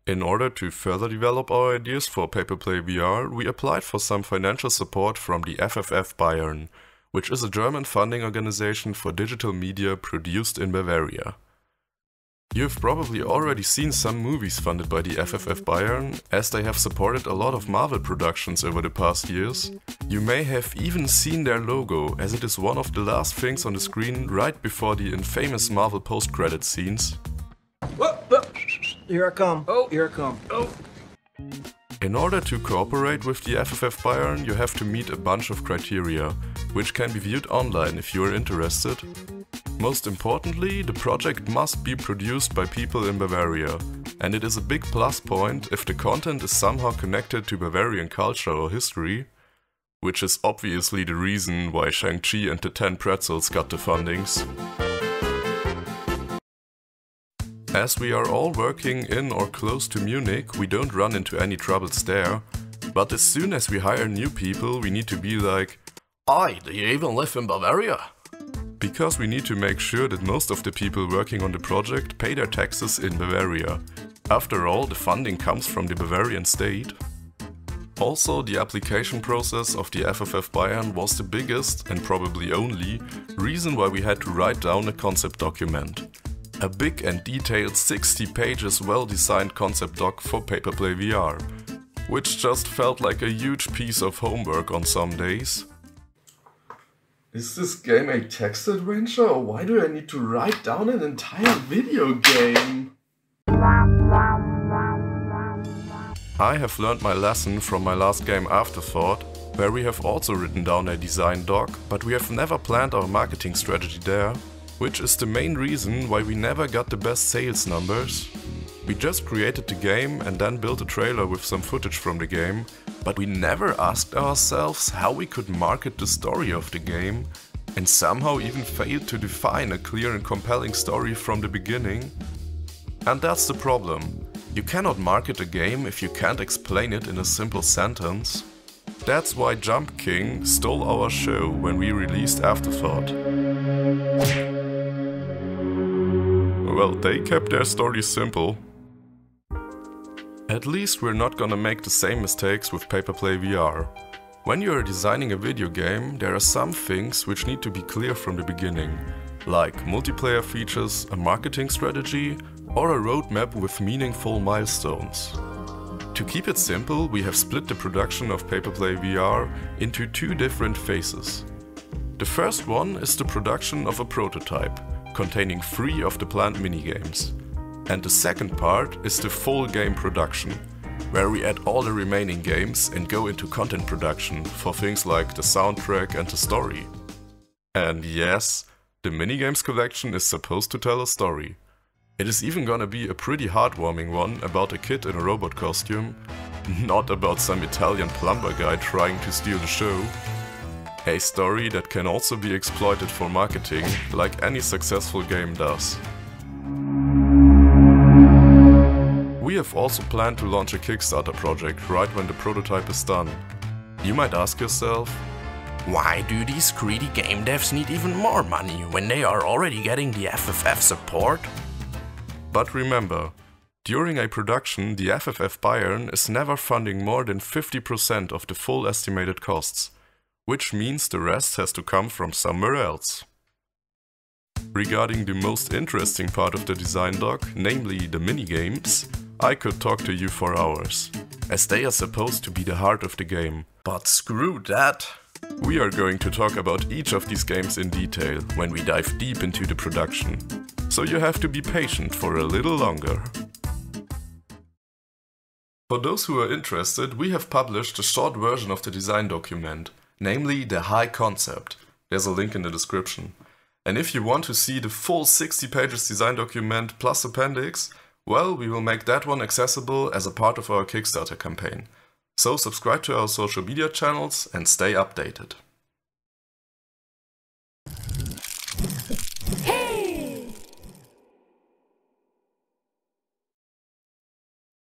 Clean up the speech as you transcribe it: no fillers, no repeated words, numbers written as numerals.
In order to further develop our ideas for Pay-Per-Play VR, we applied for some financial support from the FFF Bayern, which is a German funding organization for digital media produced in Bavaria. You've probably already seen some movies funded by the FFF Bayern, as they have supported a lot of Marvel productions over the past years. You may have even seen their logo, as it is one of the last things on the screen right before the infamous Marvel post-credit scenes. Whoa. Here I come. Oh, here I come. Oh. In order to cooperate with the FFF Bayern, you have to meet a bunch of criteria, which can be viewed online if you are interested. Most importantly, the project must be produced by people in Bavaria, and it is a big plus point if the content is somehow connected to Bavarian culture or history, which is obviously the reason why Shang-Chi and the 10 Pretzels got the fundings. As we are all working in or close to Munich, we don't run into any troubles there, but as soon as we hire new people, we need to be like, "Oi, do you even live in Bavaria?" Because we need to make sure that most of the people working on the project pay their taxes in Bavaria. After all, the funding comes from the Bavarian state. Also, the application process of the FFF Bayern was the biggest, and probably only, reason why we had to write down a concept document. A big and detailed 60 pages well-designed concept doc for Pay-Per-Play VR, which just felt like a huge piece of homework on some days. Is this game a text adventure, or why do I need to write down an entire video game? I have learned my lesson from my last game Afterthought, where we have also written down a design doc, but we have never planned our marketing strategy there, which is the main reason why we never got the best sales numbers. We just created the game and then built a trailer with some footage from the game, but we never asked ourselves how we could market the story of the game, and somehow even failed to define a clear and compelling story from the beginning. And that's the problem. You cannot market a game if you can't explain it in a simple sentence. That's why Jump King stole our show when we released Afterthought. Well, they kept their story simple. At least we're not gonna make the same mistakes with Pay-Per-Play VR. When you're designing a video game, there are some things which need to be clear from the beginning, like multiplayer features, a marketing strategy, or a roadmap with meaningful milestones. To keep it simple, we have split the production of Pay-Per-Play VR into two different phases. The first one is the production of a prototype, containing 3 of the planned minigames. And the second part is the full game production, where we add all the remaining games and go into content production for things like the soundtrack and the story. And yes, the minigames collection is supposed to tell a story. It is even gonna be a pretty heartwarming one about a kid in a robot costume, not about some Italian plumber guy trying to steal the show. A story that can also be exploited for marketing, like any successful game does. We have also planned to launch a Kickstarter project right when the prototype is done. You might ask yourself, why do these greedy game devs need even more money when they are already getting the FFF support? But remember, during a production, the FFF Bayern is never funding more than 50% of the full estimated costs, which means the rest has to come from somewhere else. Regarding the most interesting part of the design doc, namely the minigames, I could talk to you for hours, as they are supposed to be the heart of the game. But screw that! We are going to talk about each of these games in detail when we dive deep into the production, so you have to be patient for a little longer. For those who are interested, we have published a short version of the design document, namely the high concept. There's a link in the description. And if you want to see the full 60 pages design document plus appendix, well, we will make that one accessible as a part of our Kickstarter campaign. So subscribe to our social media channels and stay updated.